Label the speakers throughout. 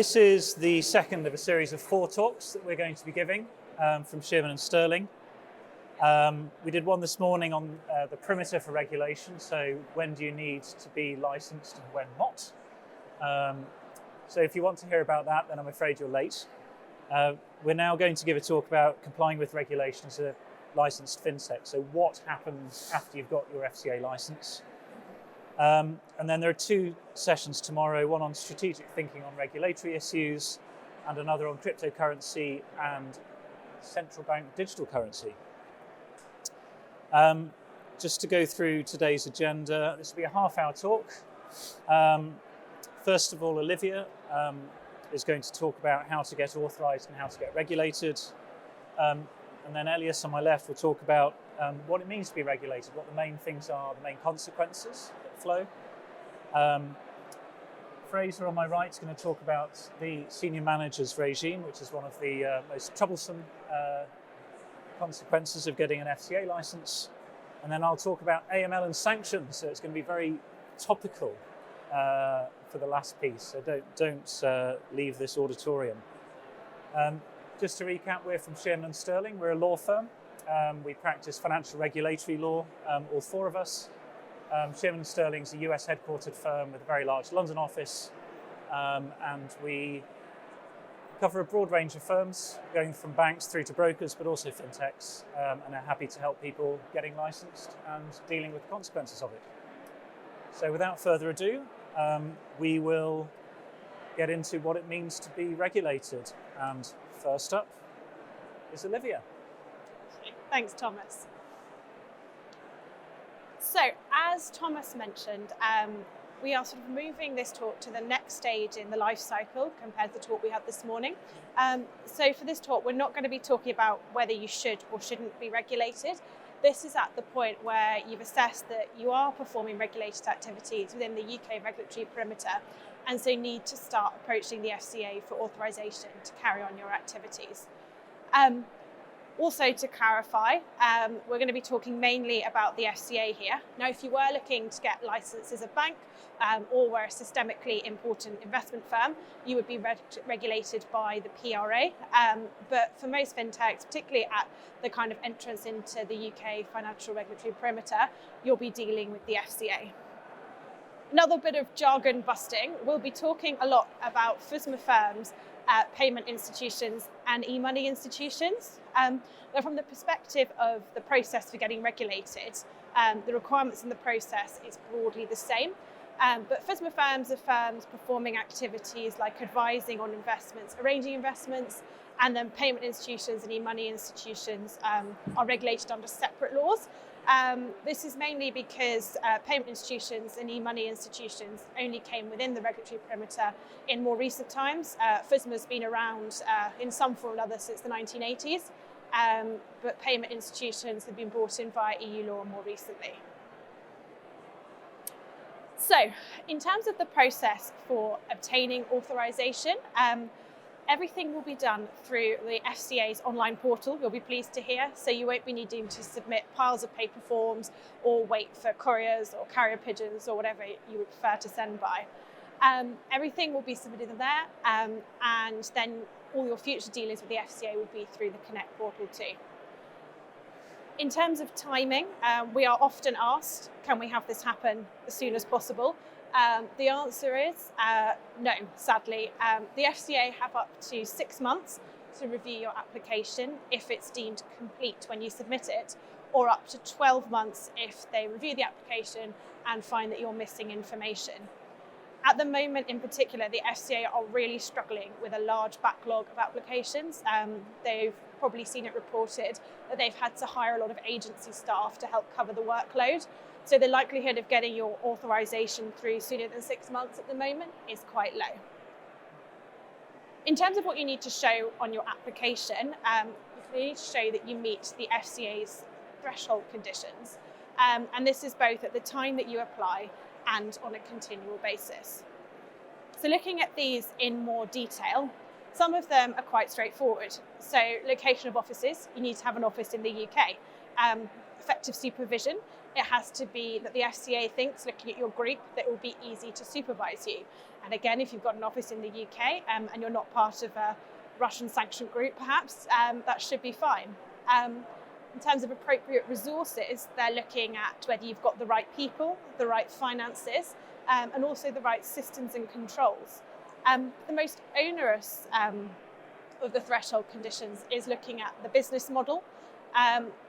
Speaker 1: This is the second of a series of 4 talks that we're going to be giving from Shearman and Sterling. We did one this morning on the perimeter for regulation, so when do you need to be licensed and when not. So if you want to hear about that, then I'm afraid you're late. We're now going to give a talk about complying with regulation as a licensed FinTech. So what happens after you've got your FCA license? And then there are 2 sessions tomorrow, one on strategic thinking on regulatory issues and another on cryptocurrency and central bank digital currency. Just to go through today's agenda, this will be a half-hour talk. First of all, Olivia is going to talk about how to get authorised and how to get regulated. And then Elias on my left will talk about what it means to be regulated, what the main things are, the main consequences that flow. Fraser on my right is going to talk about the senior managers regime, which is one of the most troublesome consequences of getting an FCA license. And then I'll talk about AML and sanctions, so it's going to be very topical for the last piece, so don't leave this auditorium. Just to recap, we're from Shearman and Sterling. We're a law firm. We practice financial regulatory law, all 4 of us. Shearman and Sterling is a US headquartered firm with a very large London office, and we cover a broad range of firms, going from banks through to brokers, but also fintechs, and are happy to help people getting licensed and dealing with the consequences of it. So without further ado, we will get into what it means to be regulated. And first up is Olivia.
Speaker 2: Thanks, Thomas. So, as Thomas mentioned, we are sort of moving this talk to the next stage in the life cycle compared to the talk we had this morning. So for this talk, we're not going to be talking about whether you should or shouldn't be regulated. This is at the point where you've assessed that you are performing regulated activities within the UK regulatory perimeter, and so you need to start approaching the FCA for authorisation to carry on your activities. Also, to clarify, we're going to be talking mainly about the FCA here. Now, if you were looking to get licensed as a bank or were a systemically important investment firm, you would be regulated by the PRA. But for most fintechs, particularly at the kind of entrance into the UK financial regulatory perimeter, you'll be dealing with the FCA. Another bit of jargon busting, we'll be talking a lot about FSMA firms, payment institutions and e-money institutions. Now from the perspective of the process for getting regulated, the requirements in the process is broadly the same. But FSMA firms are firms performing activities like advising on investments, arranging investments, and then payment institutions and e-money institutions are regulated under separate laws. This is mainly because payment institutions and e-money institutions only came within the regulatory perimeter in more recent times. FSMA has been around in some form or another since the 1980s, but payment institutions have been brought in via EU law more recently. So, in terms of the process for obtaining authorisation, everything will be done through the FCA's online portal, you'll be pleased to hear, so you won't be needing to submit piles of paper forms or wait for couriers or carrier pigeons or whatever you would prefer to send by. Everything will be submitted there, and then all your future dealings with the FCA will be through the Connect portal too. In terms of timing, we are often asked, can we have this happen as soon as possible? The answer is no, sadly. The FCA have up to 6 months to review your application if it's deemed complete when you submit it, or up to 12 months if they review the application and find that you're missing information. At the moment in particular, the FCA are really struggling with a large backlog of applications. They've probably seen it reported that they've had to hire a lot of agency staff to help cover the workload. So the likelihood of getting your authorisation through sooner than 6 months at the moment is quite low. In terms of what you need to show on your application, you need to show that you meet the FCA's threshold conditions. And this is both at the time that you apply and on a continual basis. So looking at these in more detail, some of them are quite straightforward. So location of offices, you need to have an office in the UK. Effective supervision, It has to be that the FCA thinks, looking at your group, that it will be easy to supervise you. And again, if you've got an office in the UK and you're not part of a Russian sanctioned group, perhaps, that should be fine. In terms of appropriate resources, they're looking at whether you've got the right people, the right finances, and also the right systems and controls. The most onerous of the threshold conditions is looking at the business model.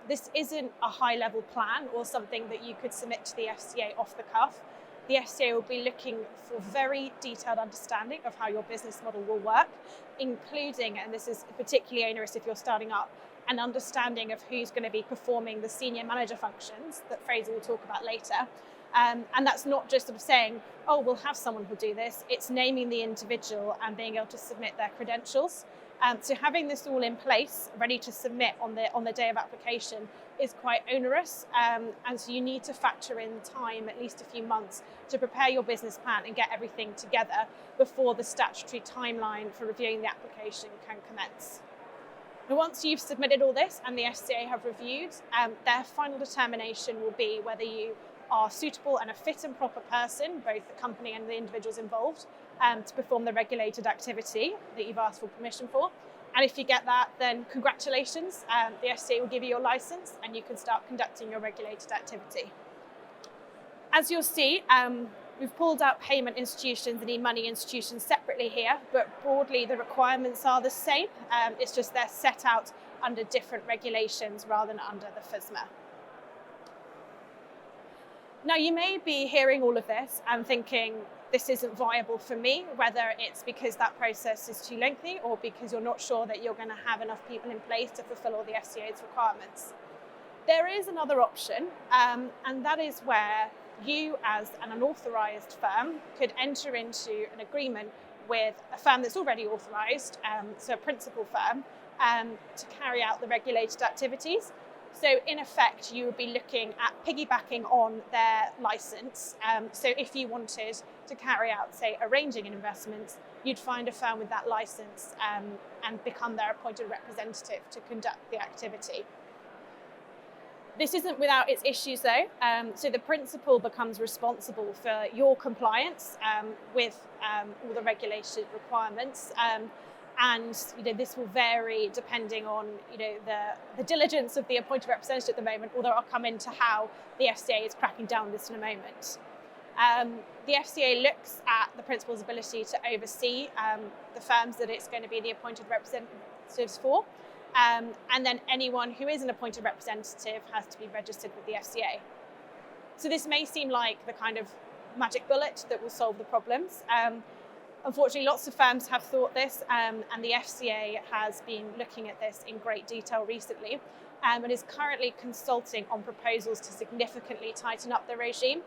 Speaker 2: This isn't a high-level plan or something that you could submit to the FCA off the cuff. The FCA will be looking for very detailed understanding of how your business model will work, including, and this is particularly onerous if you're starting up, an understanding of who's going to be performing the senior manager functions that Fraser will talk about later. And that's not just sort of saying, oh, we'll have someone who'll do this. It's naming the individual and being able to submit their credentials. So having this all in place, ready to submit on the day of application, is quite onerous. And so you need to factor in time, at least a few months, to prepare your business plan and get everything together before the statutory timeline for reviewing the application can commence. Now, once you've submitted all this and the FCA have reviewed, their final determination will be whether you are suitable and a fit and proper person, both the company and the individuals involved, to perform the regulated activity that you've asked for permission for. And if you get that, then congratulations, the FCA will give you your license and you can start conducting your regulated activity. As you'll see, we've pulled out payment institutions and e-money institutions separately here, but broadly the requirements are the same. It's just they're set out under different regulations rather than under the FSMA. Now, you may be hearing all of this and thinking, this isn't viable for me, whether it's because that process is too lengthy or because you're not sure that you're going to have enough people in place to fulfill all the FCA's requirements. There is another option, and that is where you, as an unauthorised firm, could enter into an agreement with a firm that's already authorised, so a principal firm, to carry out the regulated activities. So in effect, you would be looking at piggybacking on their license. So if you wanted to carry out, say, arranging an investment, you'd find a firm with that license and become their appointed representative to conduct the activity. This isn't without its issues, though. So the principal becomes responsible for your compliance with all the regulated requirements. And this will vary depending on the diligence of the appointed representative at the moment, although I'll come into how the FCA is cracking down on this in a moment. The FCA looks at the principal's ability to oversee the firms that it's going to be the appointed representatives for. And then anyone who is an appointed representative has to be registered with the FCA. So this may seem like the kind of magic bullet that will solve the problems. Unfortunately, lots of firms have thought this, and the FCA has been looking at this in great detail recently, and is currently consulting on proposals to significantly tighten up the regime.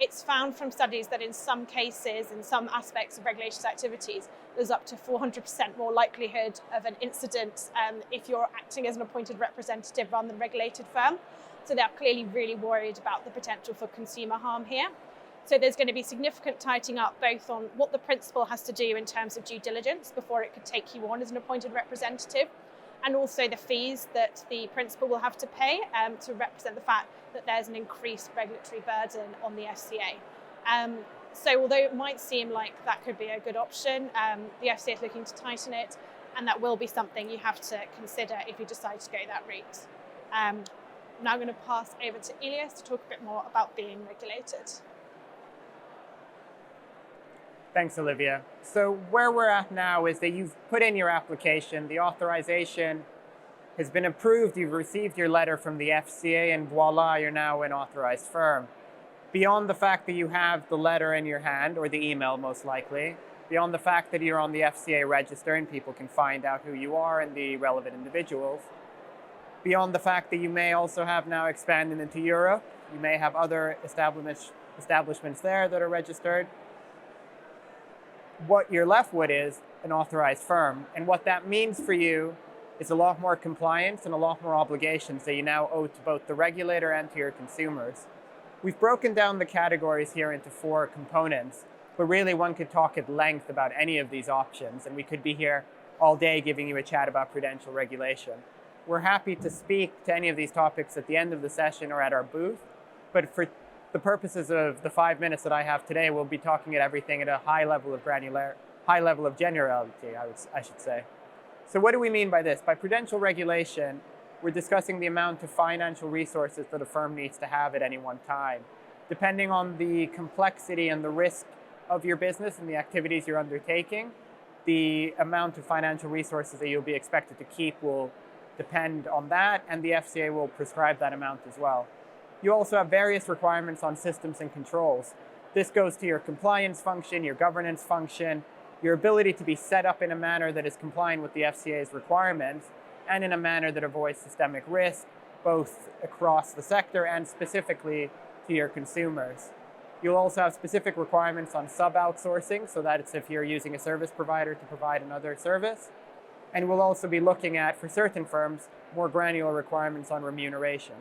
Speaker 2: It's found from studies that in some cases, in some aspects of regulated activities, there's up to 400% more likelihood of an incident if you're acting as an appointed representative rather than a regulated firm. So they're clearly really worried about the potential for consumer harm here. So there's going to be significant tightening up both on what the principal has to do in terms of due diligence before it could take you on as an appointed representative, and also the fees that the principal will have to pay to represent the fact that there's an increased regulatory burden on the FCA. So although it might seem like that could be a good option, the FCA is looking to tighten it, and that will be something you have to consider if you decide to go that route. Now I'm going to pass over to Elias to talk a bit more about being regulated.
Speaker 3: Thanks, Olivia. So where we're at now is that you've put in your application, the authorization has been approved, you've received your letter from the FCA, and voila, you're now an authorized firm. Beyond the fact that you have the letter in your hand, or the email most likely, beyond the fact that you're on the FCA register and people can find out who you are and the relevant individuals, beyond the fact that you may also have now expanded into Europe, you may have other establishments there that are registered, what you're left with is an authorized firm. And what that means for you is a lot more compliance and a lot more obligations that you now owe to both the regulator and to your consumers. We've broken down the categories here into 4 components, but really one could talk at length about any of these options, and we could be here all day giving you a chat about prudential regulation. We're happy to speak to any of these topics at the end of the session or at our booth, but for the purposes of the 5 minutes that I have today, we'll be talking at everything at a high level of generality, I should say. So what do we mean by this? By prudential regulation, we're discussing the amount of financial resources that a firm needs to have at any one time. Depending on the complexity and the risk of your business and the activities you're undertaking, the amount of financial resources that you'll be expected to keep will depend on that, and the FCA will prescribe that amount as well. You also have various requirements on systems and controls. This goes to your compliance function, your governance function, your ability to be set up in a manner that is compliant with the FCA's requirements, and in a manner that avoids systemic risk, both across the sector and specifically to your consumers. You'll also have specific requirements on sub-outsourcing, so that it's if you're using a service provider to provide another service. And we'll also be looking at, for certain firms, more granular requirements on remuneration.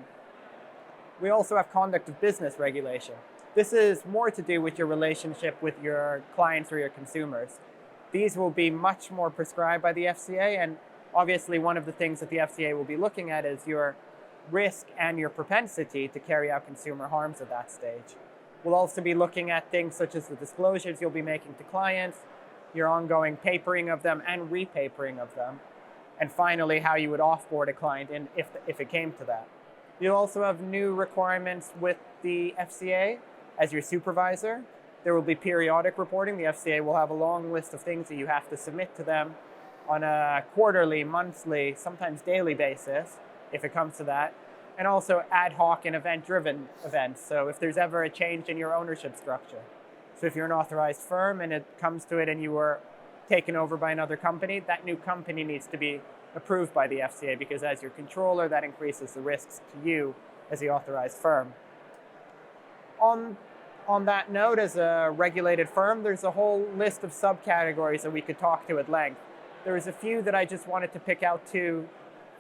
Speaker 3: We also have conduct of business regulation. This is more to do with your relationship with your clients or your consumers. These will be much more prescribed by the FCA, and obviously one of the things that the FCA will be looking at is your risk and your propensity to carry out consumer harms at that stage. We'll also be looking at things such as the disclosures you'll be making to clients, your ongoing papering of them and repapering of them, and finally how you would offboard a client if it came to that. You'll also have new requirements with the FCA as your supervisor. There will be periodic reporting. The FCA will have a long list of things that you have to submit to them on a quarterly, monthly, sometimes daily basis, if it comes to that, and also ad hoc and event-driven events. So if there's ever a change in your ownership structure. So if you're an authorized firm and it comes to it and you were taken over by another company, that new company needs to be approved by the FCA, because as your controller, that increases the risks to you as the authorized firm. On that note, as a regulated firm, there's a whole list of subcategories that we could talk to at length. There's a few that I just wanted to pick out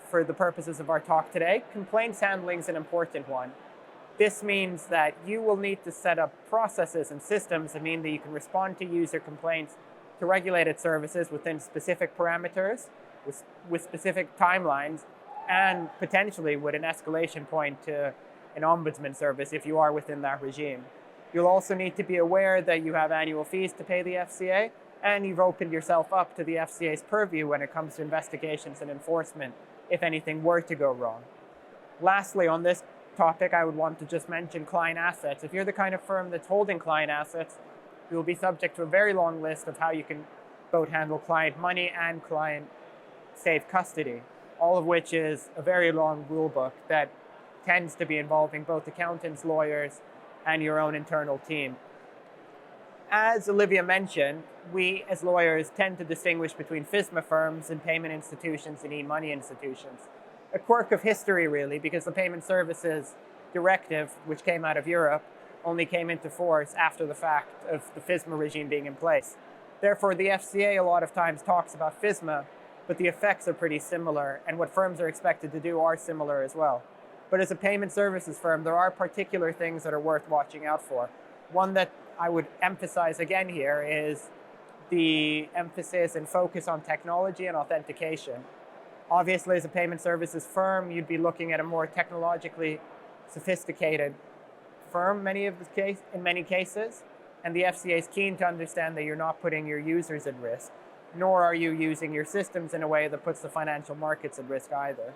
Speaker 3: for the purposes of our talk today. Complaints handling is an important one. This means that you will need to set up processes and systems that mean that you can respond to user complaints to regulated services within specific parameters, with specific timelines, and potentially with an escalation point to an ombudsman service if you are within that regime. You'll also need to be aware that you have annual fees to pay the FCA, and you've opened yourself up to the FCA's purview when it comes to investigations and enforcement if anything were to go wrong. Lastly, on this topic, I would want to just mention client assets. If you're the kind of firm that's holding client assets, you will be subject to a very long list of how you can both handle client money and client safe custody, all of which is a very long rule book that tends to be involving both accountants, lawyers, and your own internal team. As Olivia mentioned, we as lawyers tend to distinguish between FSMA firms and payment institutions and e-money institutions. A quirk of history, really, because the Payment Services Directive, which came out of Europe, only came into force after the fact of the FSMA regime being in place. Therefore, the FCA a lot of times talks about FSMA, but the effects are pretty similar, and what firms are expected to do are similar as well. But as a payment services firm, there are particular things that are worth watching out for. One that I would emphasize again here is the emphasis and focus on technology and authentication. Obviously, as a payment services firm, you'd be looking at a more technologically sophisticated firm in many cases, and the FCA is keen to understand that you're not putting your users at risk, nor are you using your systems in a way that puts the financial markets at risk either.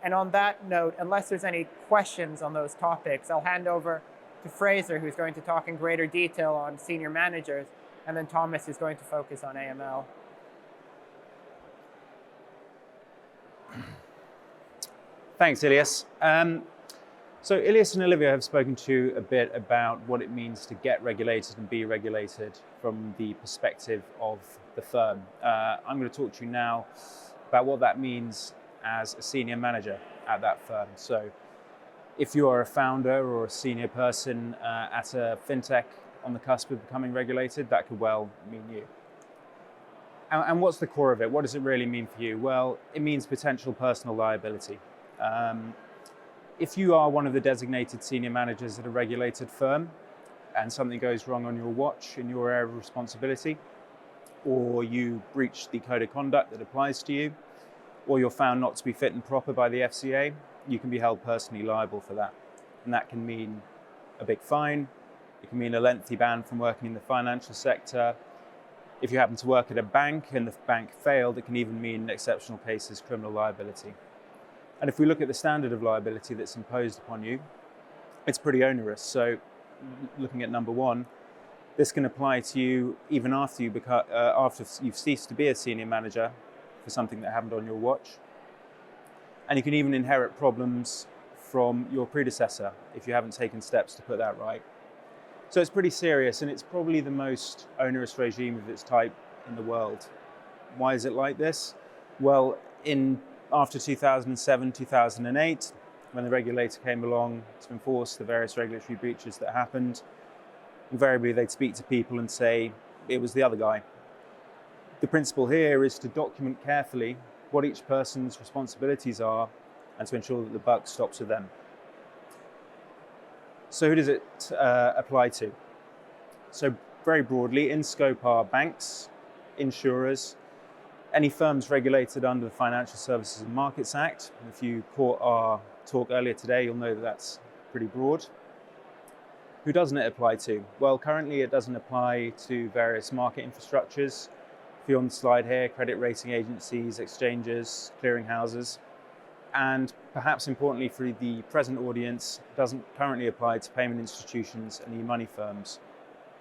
Speaker 3: And on that note, unless there's any questions on those topics, I'll hand over to Fraser, who's going to talk in greater detail on senior managers, and then Thomas, who's going to focus on AML.
Speaker 4: Thanks, Elias. So Elias and Olivia have spoken to you a bit about what it means to get regulated and be regulated from the perspective of the firm. I'm going to talk to you now about what that means as a senior manager at that firm. So if you are a founder or a senior person at a FinTech on the cusp of becoming regulated, that could well mean you. And what's the core of it? What does it really mean for you? Well, it means potential personal liability. If you are one of the designated senior managers at a regulated firm and something goes wrong on your watch in your area of responsibility, or you breach the code of conduct that applies to you, or you're found not to be fit and proper by the FCA, you can be held personally liable for that. And that can mean a big fine, it can mean a lengthy ban from working in the financial sector. If you happen to work at a bank and the bank failed, it can even mean, in exceptional cases, criminal liability. And if we look at the standard of liability that's imposed upon you, it's pretty onerous. So looking at number one, this can apply to you even after you've ceased to be a senior manager for something that happened on your watch. And you can even inherit problems from your predecessor if you haven't taken steps to put that right. So it's pretty serious, and it's probably the most onerous regime of its type in the world. Why is it like this? Well, after 2007, 2008, when the regulator came along to enforce the various regulatory breaches that happened, invariably they'd speak to people and say, it was the other guy. The principle here is to document carefully what each person's responsibilities are and to ensure that the buck stops with them. So who does it apply to? So very broadly, in scope are banks, insurers, any firms regulated under the Financial Services and Markets Act. And if you caught our talk earlier today, you'll know that that's pretty broad. Who doesn't it apply to? Well, currently it doesn't apply to various market infrastructures. If you're on the slide here, credit rating agencies, exchanges, clearing houses. And perhaps importantly for the present audience, doesn't currently apply to payment institutions and e-money firms,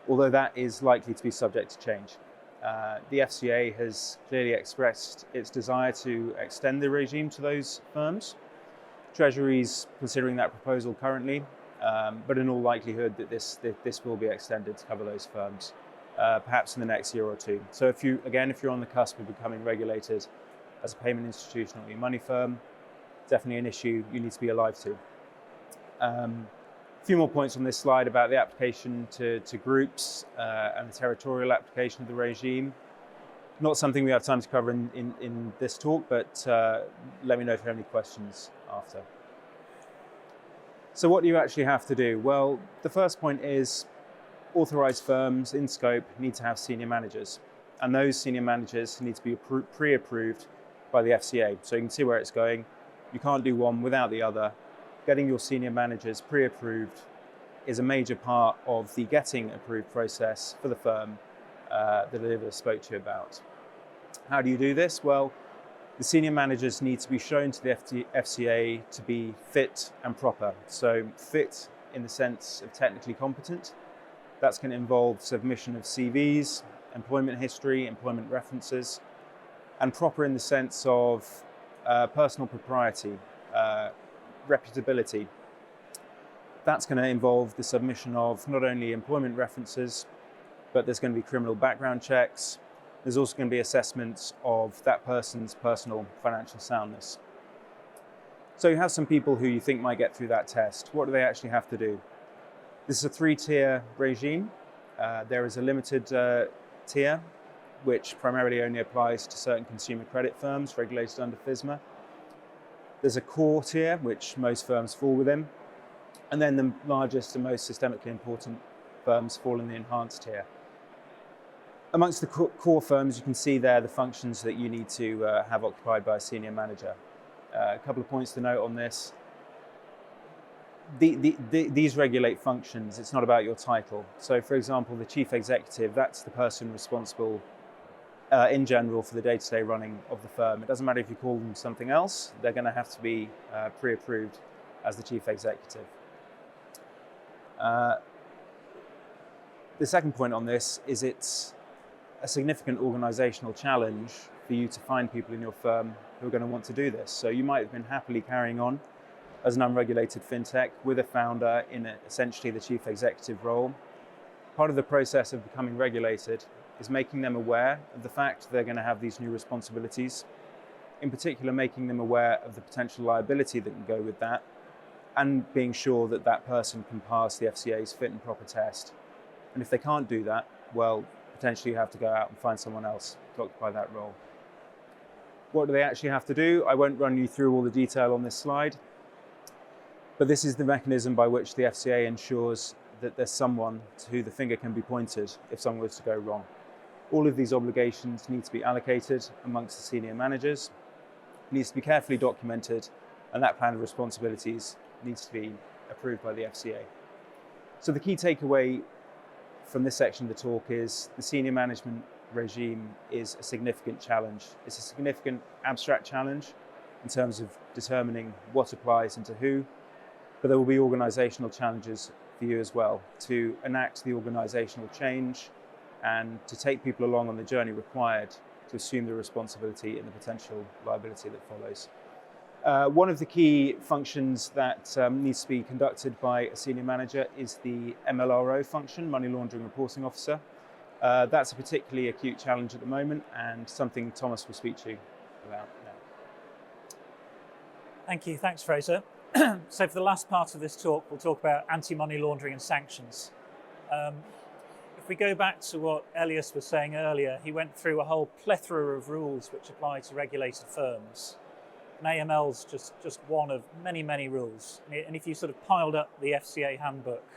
Speaker 4: although that is likely to be subject to change. The FCA has clearly expressed its desire to extend the regime to those firms. Treasury's considering that proposal currently, but in all likelihood that this will be extended to cover those firms, perhaps in the next year or two. So if you're on the cusp of becoming regulated as a payment institution or e-money firm, definitely an issue you need to be alive to. A few more points on this slide about the application to groups and the territorial application of the regime. Not something we have time to cover in this talk, but let me know if you have any questions after. So what do you actually have to do? Well, the first point is authorized firms in scope need to have senior managers, and those senior managers need to be pre-approved by the FCA. So you can see where it's going. You can't do one without the other. Getting your senior managers pre-approved is a major part of the getting approved process for the firm that Olivia spoke to you about. How do you do this? Well, the senior managers need to be shown to the FCA to be fit and proper. So fit in the sense of technically competent. That's going to involve submission of CVs, employment history, employment references, and proper in the sense of personal propriety, reputability. That's going to involve the submission of not only employment references, but there's going to be criminal background checks. There's also going to be assessments of that person's personal financial soundness. So you have some people who you think might get through that test. What do they actually have to do? This is a 3-tier regime. There is a limited tier, which primarily only applies to certain consumer credit firms regulated under FSMA. There's a core tier, which most firms fall within. And then the largest and most systemically important firms fall in the enhanced tier. Amongst the core firms, you can see there the functions that you need to have occupied by a senior manager. A couple of points to note on this. These regulate functions. It's not about your title. So for example, the chief executive, that's the person responsible in general for the day-to-day running of the firm. It doesn't matter if you call them something else, they're going to have to be pre-approved as the chief executive. The second point on this is it's a significant organizational challenge for you to find people in your firm who are going to want to do this. So you might have been happily carrying on as an unregulated fintech with a founder in essentially the chief executive role. Part of the process of becoming regulated is making them aware of the fact they're going to have these new responsibilities, in particular making them aware of the potential liability that can go with that, and being sure that that person can pass the FCA's fit and proper test. And if they can't do that, well, potentially you have to go out and find someone else to occupy that role. What do they actually have to do? I won't run you through all the detail on this slide, but this is the mechanism by which the FCA ensures that there's someone to who the finger can be pointed if something was to go wrong. All of these obligations need to be allocated amongst the senior managers. needs to be carefully documented, and that plan of responsibilities needs to be approved by the FCA. So the key takeaway from this section of the talk is the senior management regime is a significant challenge. It's a significant abstract challenge in terms of determining what applies and to who, but there will be organisational challenges for you as well to enact the organisational change and to take people along on the journey required to assume the responsibility and the potential liability that follows. One of the key functions that needs to be conducted by a senior manager is the MLRO function, Money Laundering Reporting Officer. That's a particularly acute challenge at the moment and something Thomas will speak to you about now.
Speaker 1: Thank you. Thanks, Fraser. So for the last part of this talk, we'll talk about anti-money laundering and sanctions. If we go back to what Elias was saying earlier, he went through a whole plethora of rules which apply to regulated firms. And AML's just one of many, many rules. And if you sort of piled up the FCA handbook,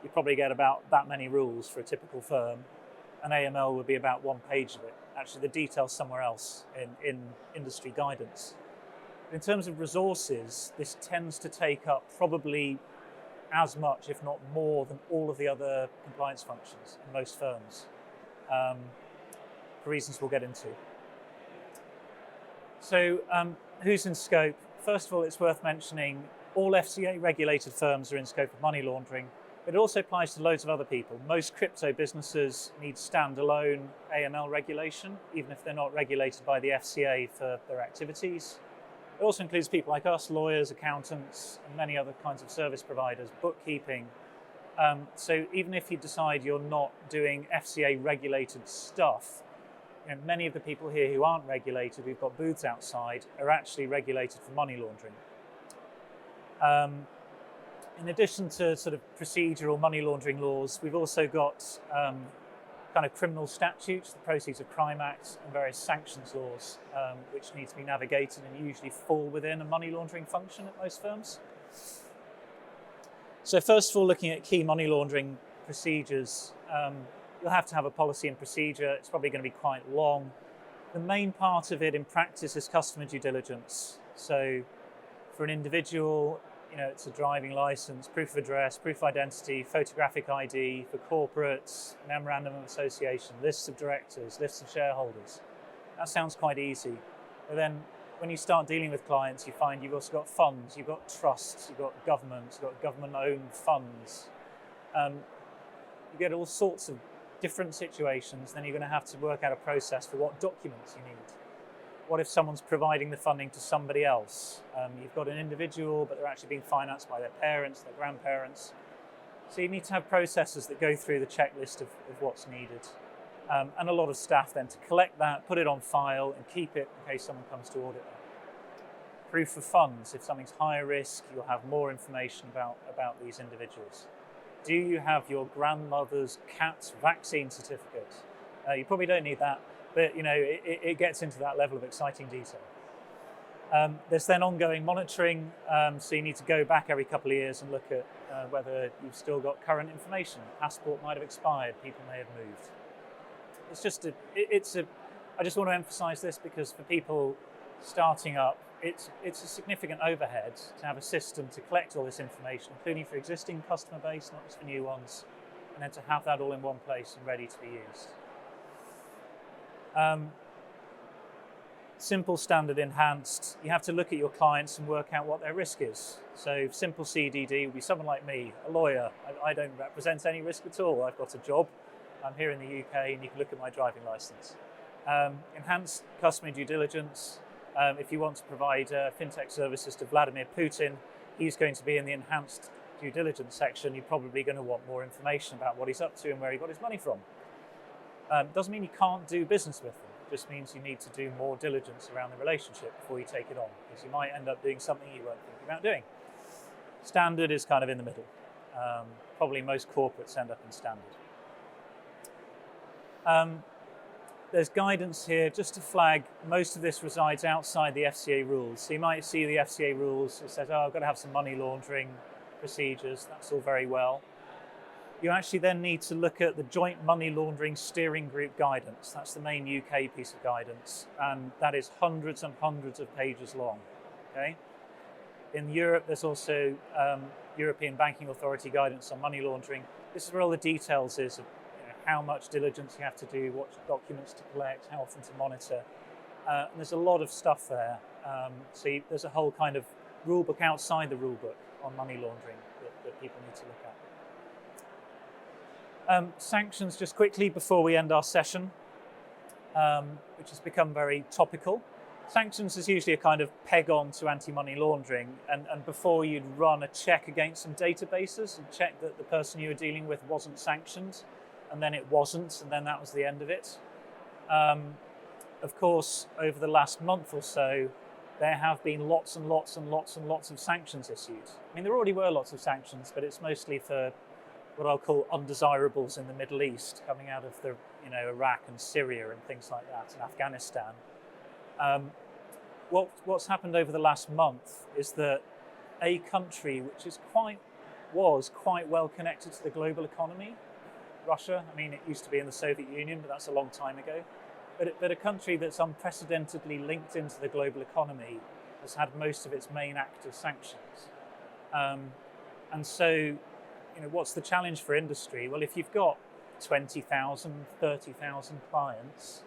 Speaker 1: you probably get about that many rules for a typical firm. And AML would be about 1 page of it. Actually, the detail's somewhere else in industry guidance. In terms of resources, this tends to take up probably as much, if not more, than all of the other compliance functions in most firms, for reasons we'll get into. So who's in scope? First of all, it's worth mentioning all FCA regulated firms are in scope of money laundering, but it also applies to loads of other people. Most crypto businesses need standalone AML regulation, even if they're not regulated by the FCA for their activities. It also includes people like us, lawyers, accountants, and many other kinds of service providers, bookkeeping. So even if you decide you're not doing FCA regulated stuff, many of the people here who aren't regulated, who've got booths outside, are actually regulated for money laundering. In addition to sort of procedural money laundering laws, we've also got kind of criminal statutes, the Proceeds of Crime Act, and various sanctions laws, which need to be navigated and usually fall within a money laundering function at most firms. So first of all, looking at key money laundering procedures, you'll have to have a policy and procedure. It's probably going to be quite long. The main part of it in practice is customer due diligence. So for an individual, it's a driving license, proof of address, proof of identity, photographic ID. For corporates, memorandum of association, lists of directors, lists of shareholders. That sounds quite easy. But then when you start dealing with clients, you find you've also got funds, you've got trusts, you've got governments, you've got government-owned funds. You get all sorts of different situations. Then you're going to have to work out a process for what documents you need. What if someone's providing the funding to somebody else? You've got an individual, but they're actually being financed by their parents, their grandparents. So you need to have processes that go through the checklist of what's needed. And a lot of staff then to collect that, put it on file, and keep it in case someone comes to audit that. Proof of funds. If something's higher risk, you'll have more information about these individuals. Do you have your grandmother's cat's vaccine certificate? You probably don't need that. But it gets into that level of exciting detail. There's then ongoing monitoring, so you need to go back every couple of years and look at whether you've still got current information. Passport might have expired, people may have moved. It's just I just want to emphasise this because for people starting up, it's a significant overhead to have a system to collect all this information, including for existing customer base, not just for new ones, and then to have that all in one place and ready to be used. Simple, standard, enhanced. You have to look at your clients and work out what their risk is. So simple CDD would be someone like me, a lawyer. I don't represent any risk at all. I've got a job. I'm here in the UK and you can look at my driving license. Enhanced customer due diligence. If you want to provide FinTech services to Vladimir Putin, he's going to be in the enhanced due diligence section. You're probably going to want more information about what he's up to and where he got his money from. Doesn't mean you can't do business with them. It just means you need to do more diligence around the relationship before you take it on, because you might end up doing something you weren't thinking about doing. Standard is kind of in the middle. Probably most corporates end up in standard. There's guidance here just to flag most of this resides outside the FCA rules. So you might see the FCA rules, it says, I've got to have some money laundering procedures. That's all very well. you actually then need to look at the Joint Money Laundering Steering Group guidance. That's the main UK piece of guidance, and that is hundreds and hundreds of pages long. Okay. In Europe, there's also European Banking Authority guidance on money laundering. This is where all the details is of how much diligence you have to do, what documents to collect, how often to monitor. And there's a lot of stuff there. There's a whole kind of rule book outside the rule book on money laundering that people need to look at. Sanctions, just quickly before we end our session, which has become very topical. Sanctions is usually a kind of peg on to anti-money laundering, and before you'd run a check against some databases and check that the person you were dealing with wasn't sanctioned, and then it wasn't, and then that was the end of it. Of course, over the last month or so, there have been lots and lots and lots and lots of sanctions issued. I mean, there already were lots of sanctions, but it's mostly for what I'll call undesirables in the Middle East, coming out of the, Iraq and Syria and things like that, and Afghanistan. What's happened over the last month is that a country which was quite well connected to the global economy, Russia, I mean, it used to be in the Soviet Union, but that's a long time ago. But a country that's unprecedentedly linked into the global economy has had most of its main active sanctions. And so, what's the challenge for industry? Well, if you've got 20,000, 30,000 clients,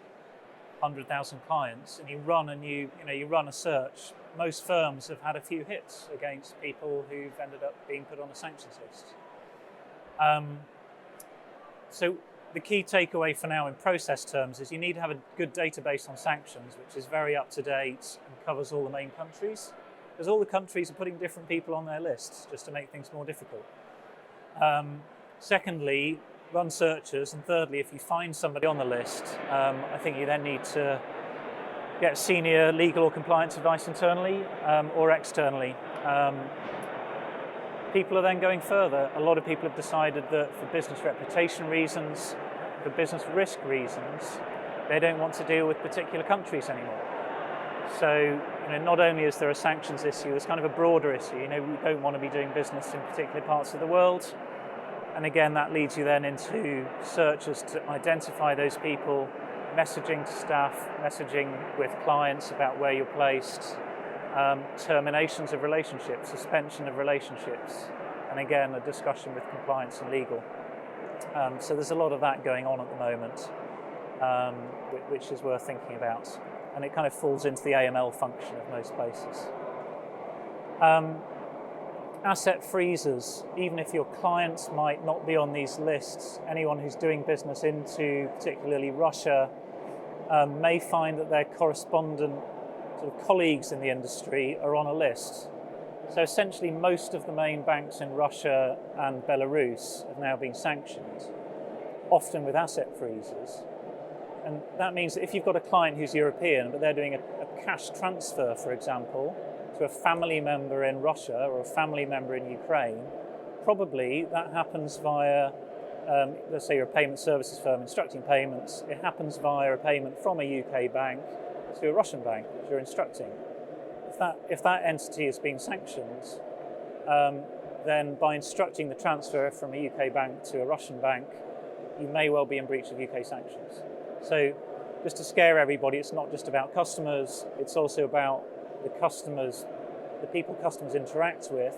Speaker 1: 100,000 clients, and you run a search, most firms have had a few hits against people who've ended up being put on a sanctions list. So the key takeaway for now in process terms is you need to have a good database on sanctions, which is very up to date and covers all the main countries, because all the countries are putting different people on their lists just to make things more difficult. Secondly, run searches, and thirdly, if you find somebody on the list, I think you then need to get senior legal or compliance advice internally or externally. People are then going further. A lot of people have decided that for business reputation reasons, for business risk reasons, they don't want to deal with particular countries anymore. So, not only is there a sanctions issue, there's kind of a broader issue. We don't want to be doing business in particular parts of the world. And again, that leads you then into searches to identify those people, messaging to staff, messaging with clients about where you're placed, terminations of relationships, suspension of relationships, and again, a discussion with compliance and legal. So there's a lot of that going on at the moment, which is worth thinking about. And it kind of falls into the AML function of most places. Asset freezers, even if your clients might not be on these lists, anyone who's doing business into particularly Russia may find that their correspondent sort of colleagues in the industry are on a list. So essentially most of the main banks in Russia and Belarus have now been sanctioned, often with asset freezers. And that means that if you've got a client who's European, but they're doing a cash transfer, for example, to a family member in Russia or a family member in Ukraine, probably that happens via, let's say you're a payment services firm instructing payments, it happens via a payment from a UK bank to a Russian bank which you're instructing. If that entity is being sanctioned, then by instructing the transfer from a UK bank to a Russian bank, you may well be in breach of UK sanctions. So just to scare everybody, it's not just about customers, it's also about the customers, the people customers interact with,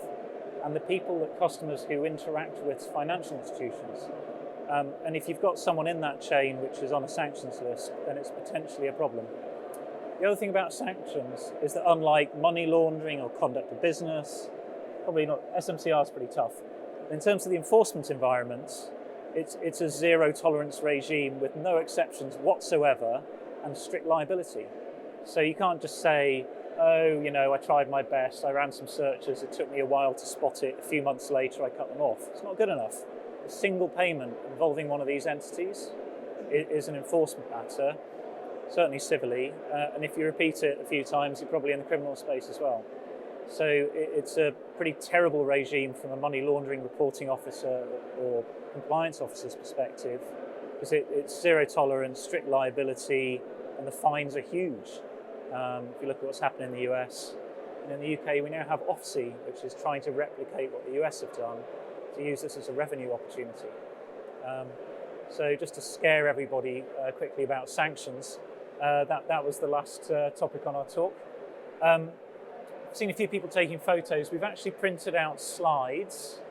Speaker 1: and the people that customers who interact with financial institutions. And if you've got someone in that chain which is on a sanctions list, then it's potentially a problem. The other thing about sanctions is that unlike money laundering or conduct of business, probably not, SMCR is pretty tough. In terms of the enforcement environment, it's a zero tolerance regime with no exceptions whatsoever and strict liability. So you can't just say, oh, I tried my best, I ran some searches, it took me a while to spot it, a few months later I cut them off. It's not good enough. A single payment involving one of these entities is an enforcement matter, certainly civilly, and if you repeat it a few times, you're probably in the criminal space as well. So it's a pretty terrible regime from a money laundering reporting officer or compliance officer's perspective, because it's zero tolerance, strict liability, and the fines are huge. If you look at what's happened in the US, and in the UK we now have OFSI, which is trying to replicate what the US have done, to use this as a revenue opportunity. So just to scare everybody quickly about sanctions, that was the last topic on our talk. I've seen a few people taking photos. We've actually printed out slides.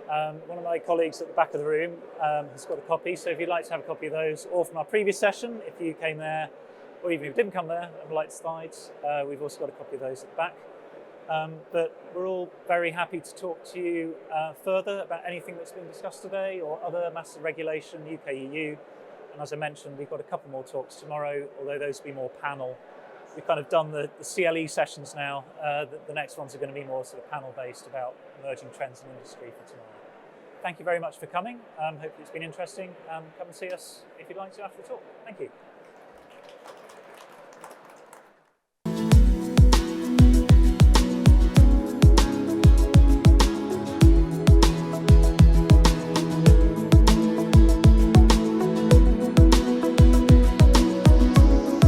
Speaker 1: One of my colleagues at the back of the room has got a copy, so if you'd like to have a copy of those, or from our previous session, if you came there, or even if you didn't come there and would like slides, we've also got a copy of those at the back. But we're all very happy to talk to you further about anything that's been discussed today or other matters of regulation, UK, EU. And as I mentioned, we've got a couple more talks tomorrow, although those will be more panel. We've kind of done the CLE sessions now. The next ones are going to be more sort of panel-based about emerging trends in industry for tomorrow. Thank you very much for coming. Hopefully it's been interesting. Come and see us if you'd like to after the talk. Thank you.